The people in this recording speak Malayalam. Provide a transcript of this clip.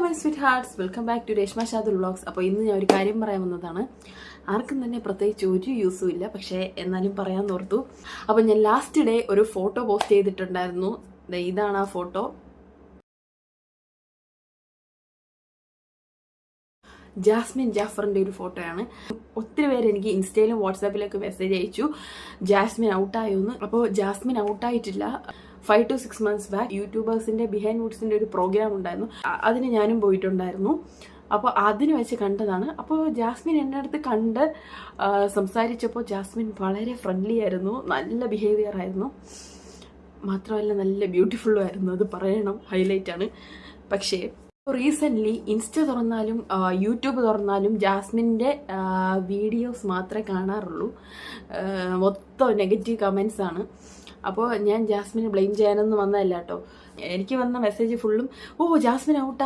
My sweethearts, welcome back to Reshma Shadul vlogs. അപ്പോൾ ഇന്ന് ഞാൻ ഒരു കാര്യം പറയാൻ വന്നതാണ്. ആർക്കും തന്നെ പ്രത്യേകിച്ച് ഒരു യൂസും ഇല്ല, പക്ഷേ എന്നാലും പറയാൻ ഓർത്തു. അപ്പോൾ ഞാൻ ലാസ്റ്റ് ഡേ ഒരു ഫോട്ടോ പോസ്റ്റ് ചെയ്തിട്ടുണ്ടായിരുന്നു. ഇതാണ് ആ ഫോട്ടോ. ജാസ്മിൻ ജാഫറിൻ്റെ ഒരു ഫോട്ടോയാണ്. ഒത്തിരി പേര് എനിക്ക് ഇൻസ്റ്റയിലും വാട്സാപ്പിലൊക്കെ മെസ്സേജ് അയച്ചു ജാസ്മിൻ ഔട്ടായോന്ന്. അപ്പോൾ ജാസ്മിൻ ഔട്ടായിട്ടില്ല. 5 to 6 months ബാക്ക് യൂട്യൂബേഴ്സിൻ്റെ ബിഹൈൻഡ് വുഡ്സിൻ്റെ ഒരു പ്രോഗ്രാം ഉണ്ടായിരുന്നു. അതിന് ഞാനും പോയിട്ടുണ്ടായിരുന്നു. അപ്പോൾ അതിന് വെച്ച് കണ്ടതാണ്. അപ്പോൾ ജാസ്മിൻ എൻ്റെ അടുത്ത് കണ്ട് സംസാരിച്ചപ്പോൾ ജാസ്മിൻ വളരെ ഫ്രണ്ട്ലി ആയിരുന്നു, നല്ല ബിഹേവിയർ ആയിരുന്നു, മാത്രമല്ല നല്ല ബ്യൂട്ടിഫുള്ളും ആയിരുന്നു. അത് പറയണം, ഹൈലൈറ്റ് ആണ്. പക്ഷേ റീസെൻ്റ്ലി ഇൻസ്റ്റ തുറന്നാലും യൂട്യൂബ് തുറന്നാലും ജാസ്മിൻ്റെ വീഡിയോസ് മാത്രമേ കാണാറുള്ളൂ. മൊത്തം നെഗറ്റീവ് കമൻസ് ആണ്. അപ്പോൾ ഞാൻ ജാസ്മിനെ ബ്ലെയിം ചെയ്യാനൊന്നും വന്നതല്ല കേട്ടോ. എനിക്ക് വന്ന മെസ്സേജ് ഫുള്ളും ജാസ്മിൻ ഔട്ടാ